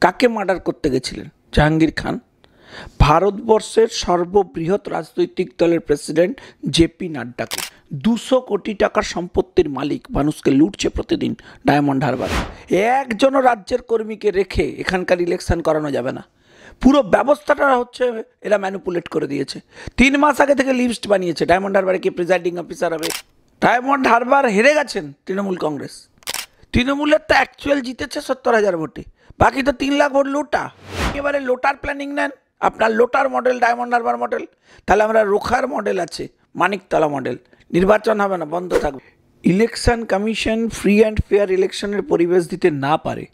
কাকে মার্ডার করতে গেছিলেন? জাহাঙ্গীর খান। ভারতবর্ষের সর্ববৃহৎ রাজনৈতিক দলের প্রেসিডেন্ট জেপি নাড্ডাকে 200 কোটি টাকার সম্পত্তির মালিক মানুষকে লুটছে প্রতিদিন ডায়মন্ড হারবার। একজনও রাজ্যের কর্মীকে রেখে এখানকার ইলেকশন করানো যাবে না। পুরো ব্যবস্থাটা হচ্ছে এরা ম্যানিপুলেট করে দিয়েছে। 3 মাস আগে থেকে লিস্ট বানিয়েছে ডায়মন্ড হারবারে কে প্রিজাইডিং অফিসার হবে। ডায়মন্ড হারবার হেরে গেছেন তৃণমূল কংগ্রেস। তৃণমূলের তো অ্যাকচুয়াল জিতেছে 70,000 ভোটে, বাকি তো 3 লাখ ভোট লোটা। এবারে লোটার প্ল্যানিং নেন, আপনার লোটার মডেল ডায়মন্ড হারবার মডেল, তাহলে আমরা রোখার মডেল আছে, মানিকতলা মডেল। নির্বাচন হবে না, বন্ধ থাকবে। Election commission free and fair ইলেকশনের পরিবেশ দিতে না পারে,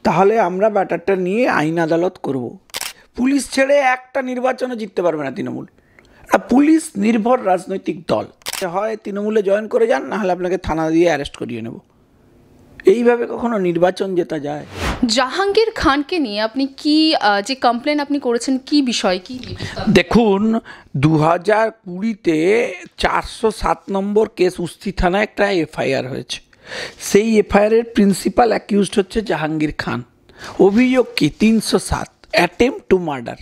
তাহলে আমরা ব্যাটারটা নিয়ে আইন আদালত করব। পুলিশ ছেড়ে একটা নির্বাচনও জিততে পারবে না তৃণমূল। পুলিশ নির্ভর রাজনৈতিক দল, হয় তৃণমূলে জয়েন করে যান, নাহলে আপনাকে থানা দিয়ে অ্যারেস্ট করিয়ে নেব। এইভাবে কখনো নির্বাচন জেতা যায়? জাহাঙ্গীর খানকে নিয়ে আপনি কি যে কমপ্লেন আপনি করেছেন, কি বিষয় কি? দেখুন, 2020-তে 407 নম্বর কেস উস্তি থানায় একটা এফআইআর হয়েছে। সেই এফআইআরের প্রিন্সিপাল অ্যাকিউজড হচ্ছে জাহাঙ্গীর খান। অভিযোগ কি? 307 অ্যাটেম্প্ট টু মার্ডার।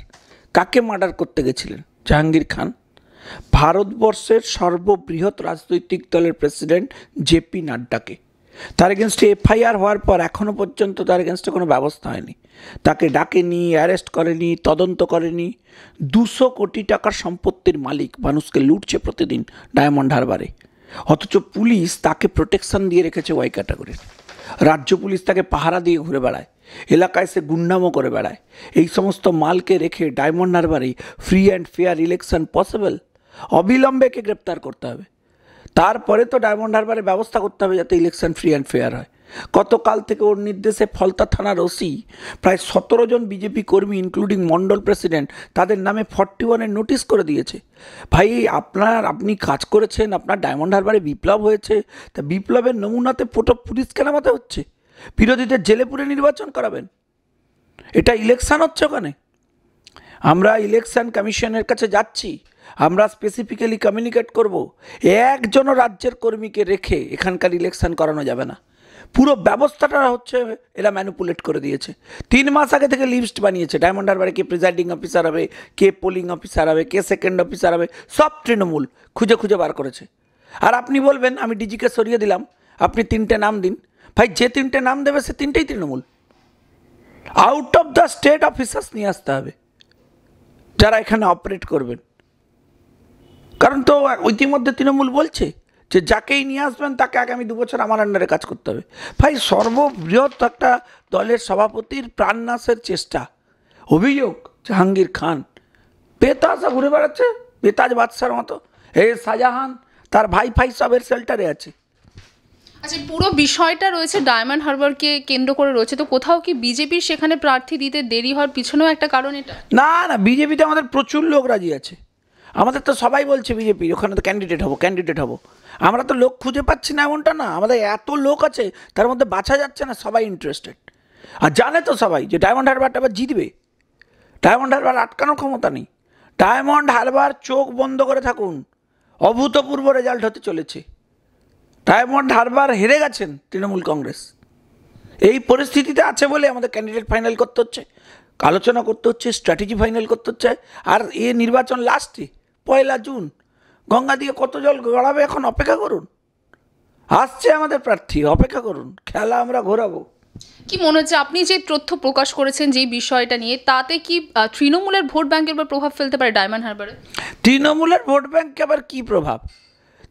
কাকে মার্ডার করতে গেছিলেন? জাহাঙ্গীর খান। ভারতবর্ষের সর্ববৃহৎ রাজনৈতিক দলের প্রেসিডেন্ট জেপি নাড্ডাকে। তার এগেনস্টে এফআইআর হওয়ার পর এখনও পর্যন্ত তার এগেনস্টে কোনো ব্যবস্থা হয়নি। তাকে ডাকেনি, অ্যারেস্ট করেনি, তদন্ত করেনি। 200 কোটি টাকার সম্পত্তির মালিক মানুষকে লুটছে প্রতিদিন ডায়মন্ড হারবারে। অথচ পুলিশ তাকে প্রোটেকশন দিয়ে রেখেছে ওয়াই ক্যাটাগরির। রাজ্য পুলিশ তাকে পাহারা দিয়ে ঘুরে বেড়ায়, এলাকায় সে গুন্ডামো করে বেড়ায়। এই সমস্ত মালকে রেখে ডায়মন্ড হারবারে free and fair election possible? অবিলম্বে একে গ্রেপ্তার করতে হবে। তারপরে তো ডায়মন্ড হারবারে ব্যবস্থা করতে হবে যাতে ইলেকশন ফ্রি অ্যান্ড ফেয়ার হয়। গতকাল থেকে ওর নির্দেশে ফলতা থানার ওসি প্রায় 17 জন বিজেপি কর্মী ইনক্লুডিং মন্ডল প্রেসিডেন্ট তাদের নামে 41-এর নোটিশ করে দিয়েছে। ভাই, আপনি কাজ করেছেন, আপনার ডায়মন্ড হারবারে বিপ্লব হয়েছে, তা বিপ্লবের নমুনাতে পুলিশ কেন নামাতে হচ্ছে? বিরোধীদের জেলে পুরে নির্বাচন করাবেন? এটা ইলেকশন হচ্ছে ওখানে? আমরা ইলেকশন কমিশনের কাছে যাচ্ছি, আমরা স্পেসিফিক্যালি কমিউনিকেট করব, একজনও রাজ্যের কর্মীকে রেখে এখানকার ইলেকশন করানো যাবে না। পুরো ব্যবস্থাটা হচ্ছে এরা ম্যানিপুলেট করে দিয়েছে। 3 মাস আগে থেকে লিস্ট বানিয়েছে ডায়মন্ড হারবারে কে প্রিজাইডিং অফিসার হবে, কে পোলিং অফিসার হবে, কে সেকেন্ড অফিসার হবে, সব তৃণমূল খুঁজে খুঁজে বার করেছে। আর আপনি বলবেন আমি ডিজিকে সরিয়ে দিলাম, আপনি 3টে নাম দিন। ভাই, যে 3টে নাম দেবে সে 3টেই Trinamool. Out of the state officers নিয়ে আসতে হবে যারা এখানে অপারেট করবেন। কারণ তো ইতিমধ্যে তৃণমূল বলছে যে যাকেই নিয়ে আসবেন তাকে আগামী 2 বছর আমার আন্ডারে কাজ করতে হবে। ভাই, সর্ববৃহৎ একটা দলের সভাপতির প্রাণনাশের চেষ্টা। অভিযোগ জাহাঙ্গীর খান বেতাজা ঘুরে বেড়াচ্ছে, বেতাজ বাদশার মতো। শাহজাহান তার ভাই সবের শেল্টারে আছে। আচ্ছা, পুরো বিষয়টা রয়েছে ডায়মন্ড হারবারকে কেন্দ্র করে রয়েছে, তো কোথাও কি বিজেপির সেখানে প্রার্থী দিতে দেরি হওয়ার পিছনেও একটা কারণ এটা? না, বিজেপিতে আমাদের প্রচুর লোক রাজি আছে। আমাদের তো সবাই বলছে বিজেপি ওখানে তো ক্যান্ডিডেট হবো। আমরা তো লোক খুঁজে পাচ্ছি না, এমনটা না। আমাদের এত লোক আছে, তার মধ্যে বাছা যাচ্ছে না, সবাই ইন্টারেস্টেড। আর জানে তো সবাই যে ডায়মন্ড হারবারটা আবার জিতবে। ডায়মন্ড হারবার আটকানোর ক্ষমতা নেই। ডায়মন্ড হারবার চোখ বন্ধ করে থাকুন, অভূতপূর্ব রেজাল্ট হতে চলেছে। ডায়মন্ড হারবার হেরে গেছেন তৃণমূল কংগ্রেস। এই পরিস্থিতিতে আছে বলে আমাদের ক্যান্ডিডেট ফাইনাল করতে হচ্ছে, আলোচনা করতে হচ্ছে, স্ট্র্যাটেজি ফাইনাল করতে হচ্ছে। আর এ নির্বাচন লাস্টে 1 জুন, গঙ্গা দিয়ে কত জল গড়াবে এখন অপেক্ষা করুন। আসছে আমাদের প্রার্থী, অপেক্ষা করুন, খেলা আমরা ঘোরাবো। কি মনে হচ্ছে আপনি যে তথ্য প্রকাশ করেছেন যে বিষয়টা নিয়ে, তাতে কি তৃণমূলের ভোট ব্যাংকের উপর প্রভাব ফেলতে পারে ডায়মন্ড হারবারে? তৃণমূলের ভোট ব্যাংকে আবার কি প্রভাব?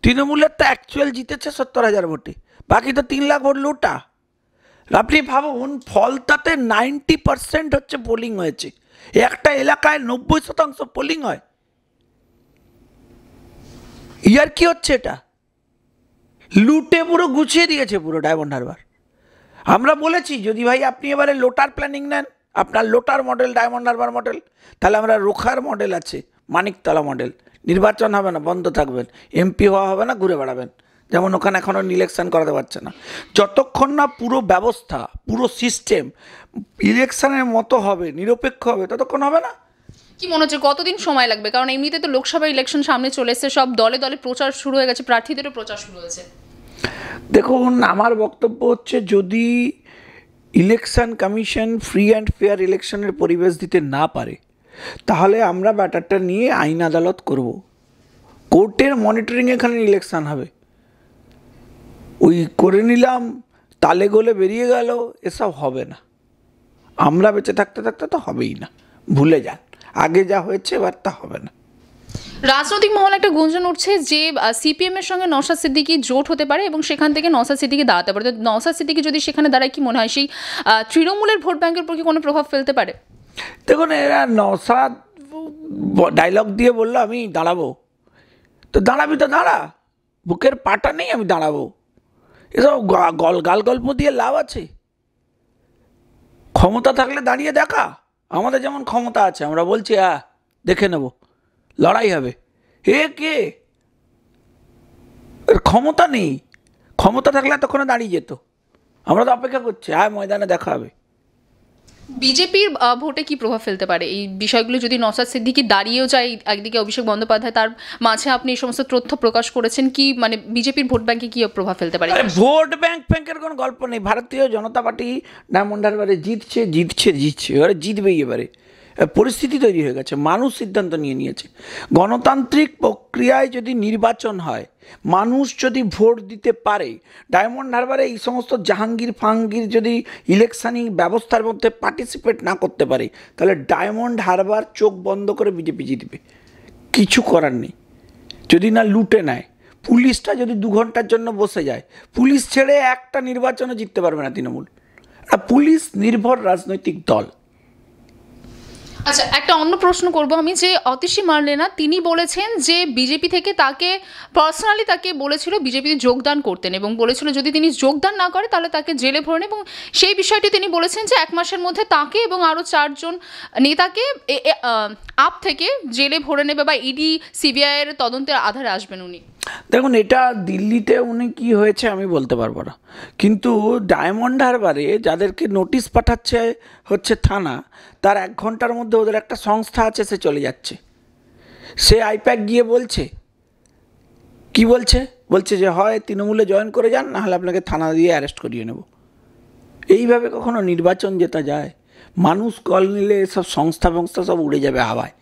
তৃণমূলের তো অ্যাকচুয়াল জিতেছে 70,000 ভোটে, বাকি তো 3 লাখ ভোট লোটা। আপনি ভাবুন, ফলতাতে 90% হচ্ছে পোলিং হয়েছে। একটা এলাকায় 90% পোলিং হয়। ইয়ার কি হচ্ছে? এটা লুটে পুরো গুছিয়ে দিয়েছে পুরো ডায়মন্ড হারবার। আমরা বলেছি যদি ভাই আপনি এবারে লোটার প্ল্যানিং নেন, আপনার লোটার মডেল ডায়মন্ড হারবার মডেল, তাহলে আমরা রোখার মডেল আছে, মানিকতলা মডেল। নির্বাচন হবে না, বন্ধ থাকবেন, এমপি হওয়া হবে না, ঘুরে বেড়াবেন। যেমন ওখানে এখনও ইলেকশন করাতে পারছে না। যতক্ষণ না পুরো ব্যবস্থা, পুরো সিস্টেম ইলেকশনের মতো হবে, নিরপেক্ষ হবে, ততক্ষণ হবে না। কি মনে হচ্ছে কতদিন সময় লাগবে? কারণ এমনিতে তো লোকসভা ইলেকশন সামনে চলে এসেছে, সব দলে দলে প্রচার শুরু হয়ে গেছে, প্রার্থীদেরও প্রচার শুরু হয়েছে। দেখুন, আমার বক্তব্য হচ্ছে যদি election commission free and fair ইলেকশনের পরিবেশ দিতে না পারে, তাহলে আমরা ব্যাটারটা নিয়ে আইন আদালত করব। কোর্টের মনিটরিং এখানে ইলেকশন হবে। ওই করে নিলাম, তালে গোলে বেরিয়ে গেল, এসব হবে না। আমরা বেঁচে থাকতে থাকতে তো হবেই না, ভুলে যান, আগে যা হয়েছে এবার তা হবে না। রাজনৈতিক মহলে একটা গুঞ্জন উঠছে যে সিপিএম এর সঙ্গে নওশাদ সিদ্দিকী জোট হতে পারে এবং সেখান থেকে নওশাদ সিদ্দিকী দাঁড়াতে পারে। তো নওশাদ সিদ্দিকী যদি সেখানে দাঁড়ায়, কি মনে হয় সেই তৃণমূলের ভোট ব্যাংকের উপর কি কোনো প্রভাব ফেলতে পারে? দেখুন, এরা নওশাদ ডায়লগ দিয়ে বললো আমি দাঁড়াবো, তো দাঁড়াবি তো দাঁড়া, বুকের পাটা নেই আমি দাঁড়াবো, এসব গাল গল্প দিয়ে লাভ আছে? ক্ষমতা থাকলে দাঁড়িয়ে দেখা। আমাদের যেমন ক্ষমতা আছে, আমরা বলছি দেখে নেব, লড়াই হবে। কে এর ক্ষমতা নেই, ক্ষমতা থাকলে এতক্ষণে দাঁড়িয়ে যেত। আমরা তো অপেক্ষা করছি, ময়দানে দেখা হবে। বিজেপির ভোটে কি প্রভাব ফেলতে পারে এই বিষয়গুলো যদি নওশাদ সিদ্দিকী দাঁড়িয়েও যায়? একদিকে অভিষেক বন্দ্যোপাধ্যায়, তার মাঝে আপনি এই সমস্ত তথ্য প্রকাশ করেছেন, কি মানে বিজেপির ভোট ব্যাংকে কি প্রভাব ফেলতে পারে? ভোট ব্যাংকের কোনো গল্প নেই। ভারতীয় জনতা পার্টি ডায়মন্ড হারবারে জিতছে, এবারে জিতবেই। এবারে পরিস্থিতি তৈরি হয়ে গেছে, মানুষ সিদ্ধান্ত নিয়ে নিয়েছে। গণতান্ত্রিক প্রক্রিয়ায় যদি নির্বাচন হয়, মানুষ যদি ভোট দিতে পারে, ডায়মন্ড হারবারে এই সমস্ত জাহাঙ্গীর যদি ইলেকশনিং ব্যবস্থার মধ্যে পার্টিসিপেট না করতে পারে, তাহলে ডায়মন্ড হারবার চোখ বন্ধ করে বিজেপি জিতবে। কিছু করার নেই। যদি না লুটে নেয়, পুলিশটা যদি 2 ঘন্টার জন্য বসে যায়, পুলিশ ছেড়ে একটা নির্বাচনে জিততে পারবে না তৃণমূল। পুলিশ নির্ভর রাজনৈতিক দল। আচ্ছা, একটা অন্য প্রশ্ন করব আমি, যে অতীশী মারলেনা তিনি বলেছেন যে বিজেপি থেকে তাকে পার্সোনালি বলেছিল বিজেপিতে যোগদান করতেন এবং বলেছিল যদি তিনি যোগদান না করে তাহলে তাকে জেলে ভরে নেবে, এবং সেই বিষয়টি তিনি বলেছেন যে 1 মাসের মধ্যে তাকে এবং আরও 4 জন নেতাকে আপ থেকে জেলে ভরে নেবে বা ইডি সিবিআই এর তদন্তের আধারে আসবেন উনি। দেখুন, এটা দিল্লিতে উনি কি হয়েছে আমি বলতে পারবো না, কিন্তু ডায়মন্ড হারবারে যাদেরকে নোটিশ পাঠাচ্ছে হচ্ছে থানা, তার 1 ঘন্টার মধ্যে ওদের একটা সংস্থা আছে, সে চলে যাচ্ছে। সে আইপ্যাক গিয়ে বলছে, কি বলছে যে হয় তৃণমূলে জয়েন করে যান, নাহলে আপনাকে থানা দিয়ে অ্যারেস্ট করিয়ে নেব। এইভাবে কখনো নির্বাচন জেতা যায়? মানুষ কল নিলে এসব সংস্থা সব উড়ে যাবে হাওয়ায়।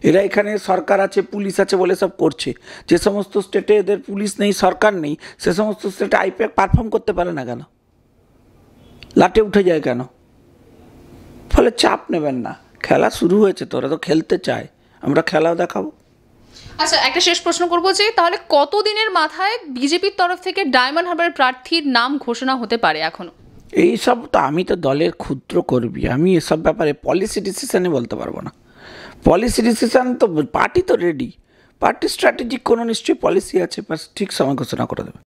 এরা এখানে সরকার আছে, পুলিশ আছে বলে সব করছে। যে সমস্ত স্টেটে এদের পুলিশ নেই, সরকার নেই, সে সমস্ত স্টেটে আইপ্যাক পারফর্ম করতে পারে না কেন? লাটে উঠে যায় কেন? ফলে চাপ নেবেন না, খেলা শুরু হয়েছে, তোরা তো খেলতে চায়, আমরা খেলাও দেখাবো। আচ্ছা, একটা শেষ প্রশ্ন করবো যে তাহলে কতদিনের মাথায় বিজেপির তরফ থেকে ডায়মন্ড হারবারের প্রার্থীর নাম ঘোষণা হতে পারে? এখনো এইসব তো আমি তো দলের ক্ষুদ্র কর্মী, আমি এসব ব্যাপারে পলিসি ডিসিশনে বলতে পারবো না। পলিসি ডিসিশন তো পার্টি তো রেডি, পার্টি স্ট্র্যাটেজিক কোনো নিশ্চয়ই পলিসি আছে, ঠিক সময় ঘোষণা করে দেবে।